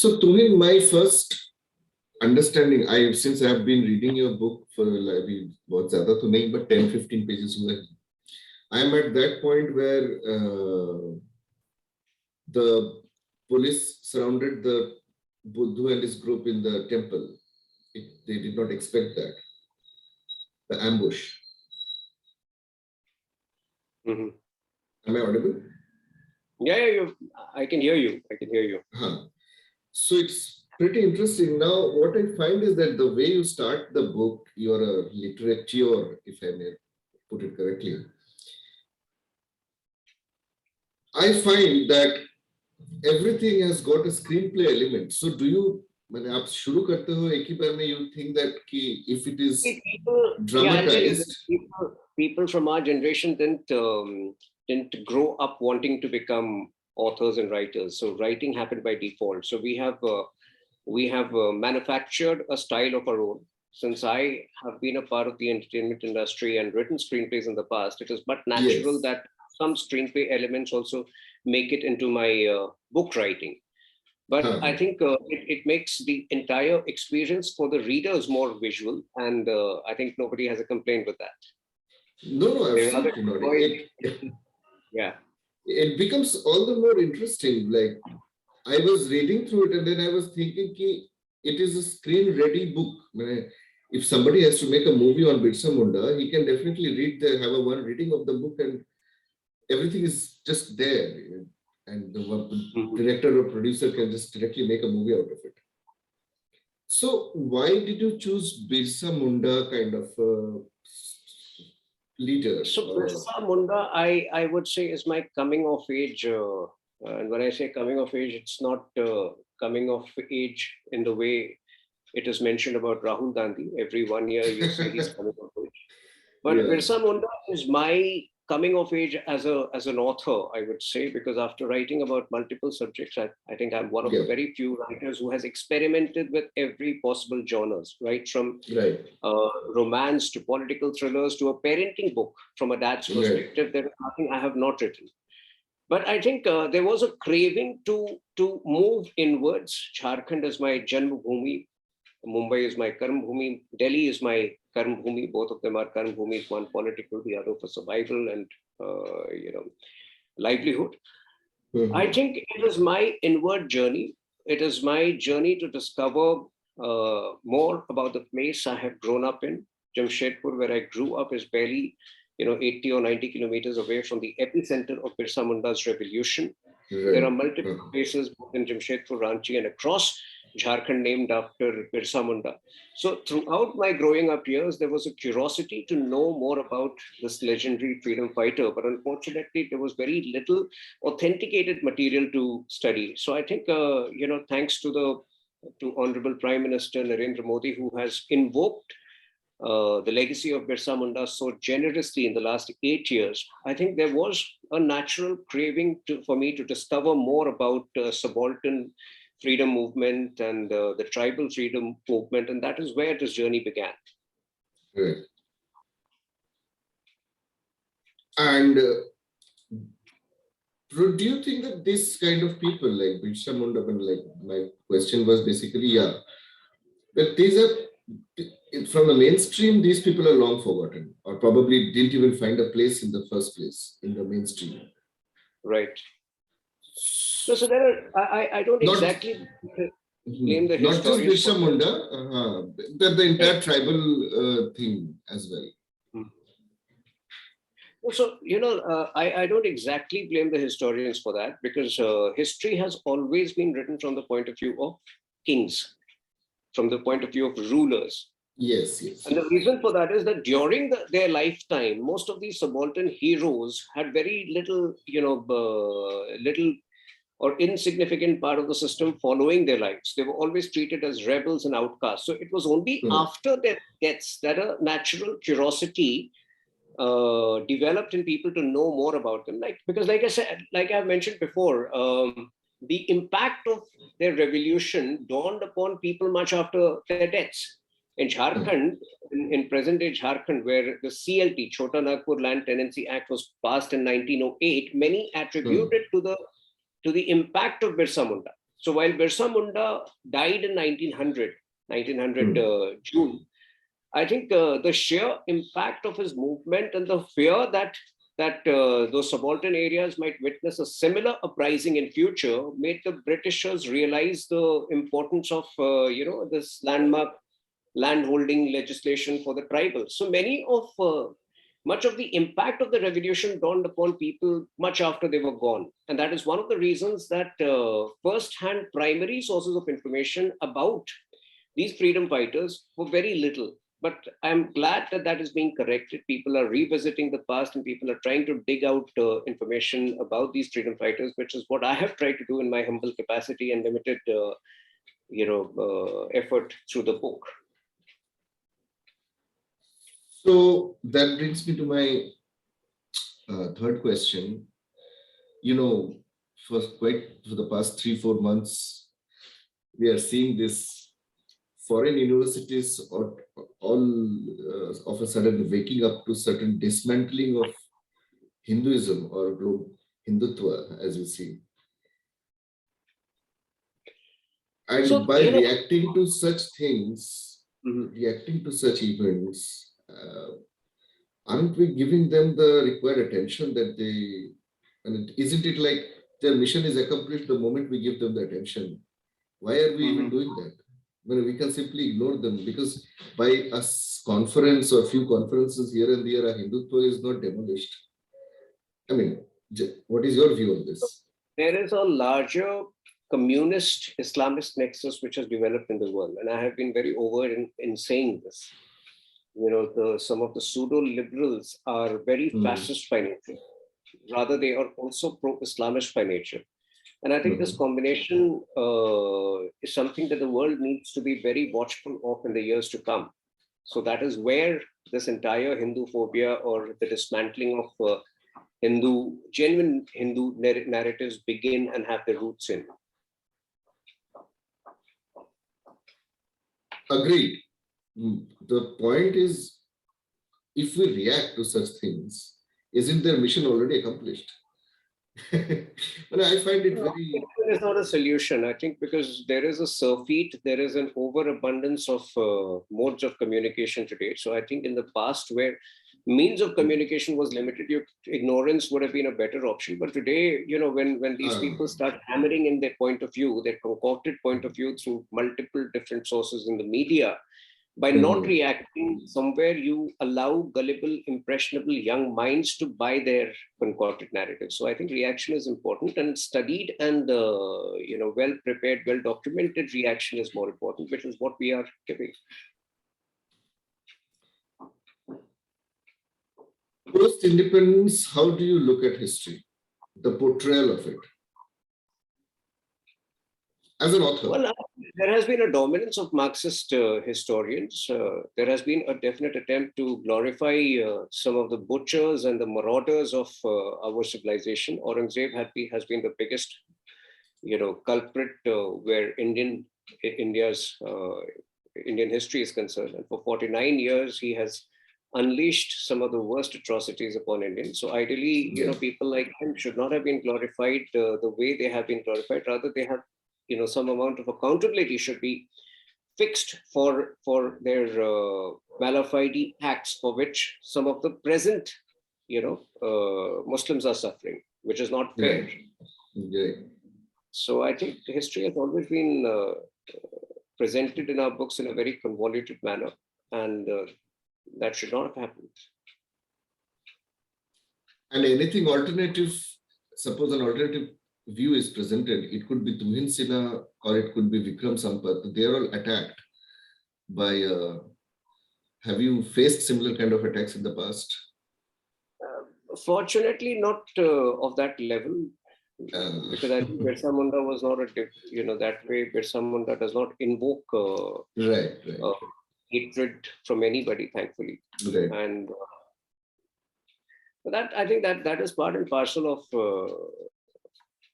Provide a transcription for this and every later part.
So Tuhin, my first understanding, since I have been reading your book for like बहुत ज़्यादा तो नहीं, but 10-15 pages हुए. I am at that point where the police surrounded the Buddha and his group in the temple. They did not expect that. The ambush. Mm-hmm. Am I audible? Yeah, I can hear you. So it's pretty interesting. Now, what I find is that the way you start the book, you're a literature, if I may put it correctly. I find that everything has got a screenplay element. So do you, when आप शुरू करते हो एक ही बार में, you think that कि if it is dramatized, people from our generation didn't grow up wanting to become authors and writers. So writing happened by default. So we have manufactured a style of our own. Since I have been a part of the entertainment industry and written screenplays in the past, it is but natural that some screenplay elements also make it into my book writing. But I think it makes the entire experience for the readers more visual, and I think nobody has a complaint with that. No, absolutely not. Yeah. It becomes all the more interesting. Like, I was reading through it and then I was thinking ki it is a screen-ready book. If somebody has to make a movie on Birsa Munda, he can definitely have a one reading of the book and everything is just there. And the director or producer can just directly make a movie out of it. So why did you choose Birsa Munda kind of leader? So Birsa Munda, I would say, is my coming of age. And when I say coming of age, it's not coming of age in the way it is mentioned about Rahul Gandhi. Every 1 year you say he's coming of age. But Birsa Munda is my coming of age as an author, I would say, because after writing about multiple subjects, I think I'm one of the very few writers who has experimented with every possible genres, right? From romance to political thrillers to a parenting book from a dad's perspective. There is nothing I have not written. But I think there was a craving to move inwards. Jharkhand is my Janma Bhumi. Mumbai is my Karm Bhumi. Delhi is my Karm Bhumi. Both of them are Karm Bhumis, one political, the other for survival and livelihood. I think it is my inward journey. It is my journey to discover more about the place I have grown up in. Jamshedpur, where I grew up, is barely 80 or 90 kilometers away from the epicenter of Birsa Munda's revolution. There are multiple places both in Jamshedpur, Ranchi, and across Jharkhand named after Birsa Munda. So throughout my growing up years, there was a curiosity to know more about this legendary freedom fighter, but unfortunately, there was very little authenticated material to study. So I think, thanks to Honorable Prime Minister Narendra Modi, who has invoked the legacy of Birsa Munda so generously in the last 8 years, I think there was a natural craving for me to discover more about subaltern freedom movement and the tribal freedom movement, and that is where this journey began. And do you think that this kind of people like Birsa Munda, like my question was basically, but these are, from the mainstream, these people are long forgotten or probably didn't even find a place in the first place in the mainstream. Right. So there are, I don't exactly blame the historians. Not just Birsa Munda, the entire tribal thing as well. So, I don't exactly blame the historians for that, because history has always been written from the point of view of kings, from the point of view of rulers. Yes. And the reason for that is that during their lifetime, most of these subaltern heroes had very little, little or insignificant part of the system following their lives. They were always treated as rebels and outcasts. So it was only after their deaths that a natural curiosity developed in people to know more about them. Because like I said, like I've mentioned before, the impact of their revolution dawned upon people much after their deaths. In Jharkhand, in present-day Jharkhand, where the CLT, Chota Nagpur Land Tenancy Act, was passed in 1908, many attributed to the impact of Birsa Munda. So while Birsa Munda died in 1900 June, I think the sheer impact of his movement and the fear that those subaltern areas might witness a similar uprising in future made the Britishers realize the importance of this landmark landholding legislation for the tribal. So much of the impact of the revolution dawned upon people much after they were gone, and that is one of the reasons that first-hand primary sources of information about these freedom fighters were very little. But I'm glad that that is being corrected. People are revisiting the past and people are trying to dig out information about these freedom fighters, which is what I have tried to do in my humble capacity and limited, effort through the book. So that brings me to my third question. For the past 3-4 months, we are seeing this foreign universities or all of a sudden waking up to certain dismantling of Hinduism or Hindutva, as you see. And So, by reacting to such things, reacting to such events, aren't we giving them the required attention that they, and isn't it like their mission is accomplished the moment we give them the attention? Why are we even doing that? Well, we can simply ignore them, because by a conference or a few conferences here and there, a Hindutva is not demolished. I mean, what is your view on this? There is a larger communist Islamist nexus which has developed in the world, and I have been very overt in saying this. Some of the pseudo-liberals are very fascist by nature. Rather, they are also pro-Islamist by nature. And I think this combination is something that the world needs to be very watchful of in the years to come. So that is where this entire Hindu phobia or the dismantling of genuine Hindu narratives begin and have their roots in. Agreed. The point is, if we react to such things, isn't their mission already accomplished? Well, I find it very... It's not a solution, I think, because there is a surfeit, there is an overabundance of modes of communication today. So I think in the past, where means of communication was limited, ignorance would have been a better option. But today, when these people start hammering in their point of view, their concocted point of view through multiple different sources in the media, by not reacting, somewhere you allow gullible, impressionable young minds to buy their concocted narrative. So I think reaction is important, and studied and well prepared, well documented reaction is more important, which is what we are giving. Post-independence, how do you look at history, the portrayal of it? As an author? Well, there has been a dominance of Marxist historians. There has been a definite attempt to glorify some of the butchers and the marauders of our civilization. Aurangzeb has been the biggest, culprit where Indian history is concerned. And for 49 years, he has unleashed some of the worst atrocities upon Indians. So ideally, people like him should not have been glorified the way they have been glorified. Rather, they have some amount of accountability should be fixed for their bona fide acts for which some of the present Muslims are suffering, which is not fair. So I think history has always been presented in our books in a very convoluted manner, and that should not have happened. And anything alternative, suppose an alternative view is presented, it could be Tuhin Sinha or it could be Vikram Sampath. They are all attacked by. Have you faced similar kind of attacks in the past? Fortunately, not of that level, because I think Birsa Munda was not that way. Birsa Munda does not invoke hatred from anybody, thankfully. Right. And but I think that is part and parcel of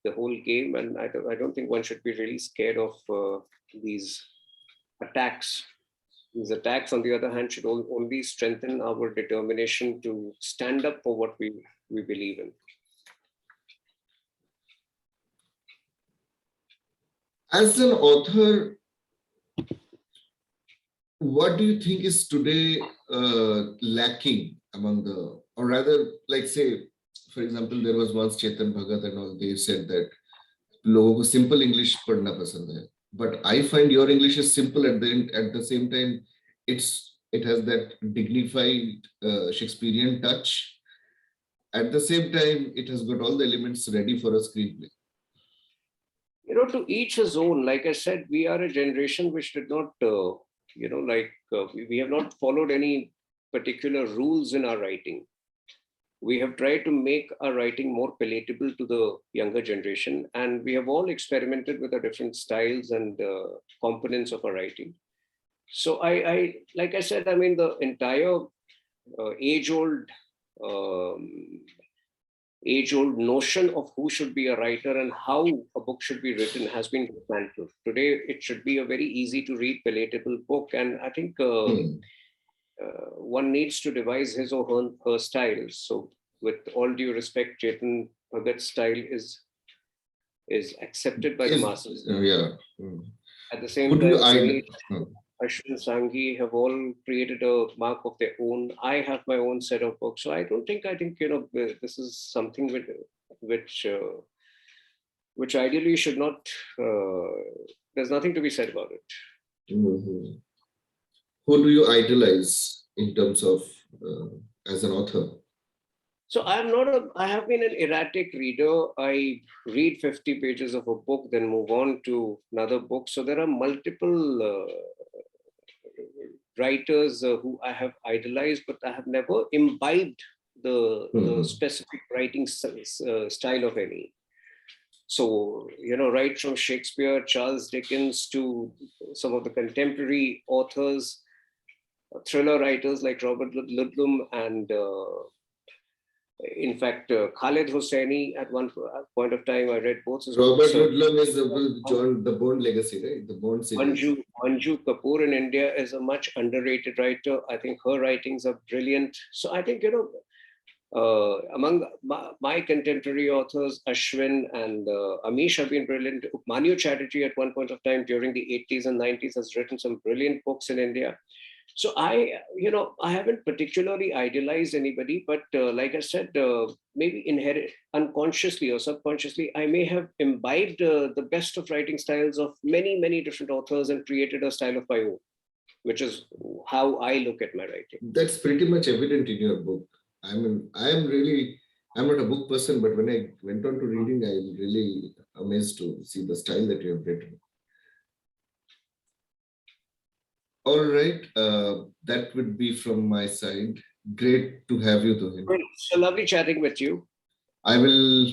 the whole game, and I don't think one should be really scared of these attacks. These attacks, on the other hand, should only strengthen our determination to stand up for what we believe in. As an author, what do you think is today lacking among the, or rather, like say, for example, there was once Chetan Bhagat and all, they said that लोगों को simple English पढ़ना पसंद है. But I find your English is simple at the same time, it has that dignified Shakespearean touch. At the same time, it has got all the elements ready for a screenplay. To each his own. Like I said, we are a generation which did not, we have not followed any particular rules in our writing. We have tried to make our writing more palatable to the younger generation, and we have all experimented with the different styles and components of our writing. So like I said, I mean, the entire age-old age-old notion of who should be a writer and how a book should be written has been dismantled. Today, it should be a very easy to read, palatable book, and I think one needs to devise his or her style. So, with all due respect, Chetan Bhagat's style is accepted by the masses. Yeah. At the same time, Ashwin Sanghi have all created a mark of their own. I have my own set of books. So I think this is something which ideally should not, there's nothing to be said about it. Mm-hmm. Who do you idolize in terms of as an author? So I have been an erratic reader. I read 50 pages of a book, then move on to another book. So there are multiple writers who I have idolized, but I have never imbibed the specific writing style of any. So, right from Shakespeare, Charles Dickens to some of the contemporary authors, thriller writers like Robert Ludlum and in fact, Khaled Hosseini, at one point of time, I read both his Robert books. Ludlum is the Bond legacy, right? The Bond series. Manju Kapoor in India is a much underrated writer. I think her writings are brilliant. So I think, among my contemporary authors, Ashwin and Amish have been brilliant. Manu Chatterjee at one point of time during the 80s and 90s has written some brilliant books in India. So I haven't particularly idealized anybody, but like I said, maybe unconsciously or subconsciously, I may have imbibed the best of writing styles of many, many different authors and created a style of my own, which is how I look at my writing. That's pretty much evident in your book. I'm not a book person, but when I went on to reading, I'm really amazed to see the style that you have written. All right, that would be from my side. Great to have you, Tuhin. Great. So lovely chatting with you. I will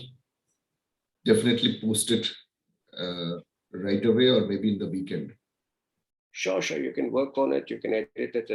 definitely post it right away or maybe in the weekend. Sure. You can work on it. You can edit it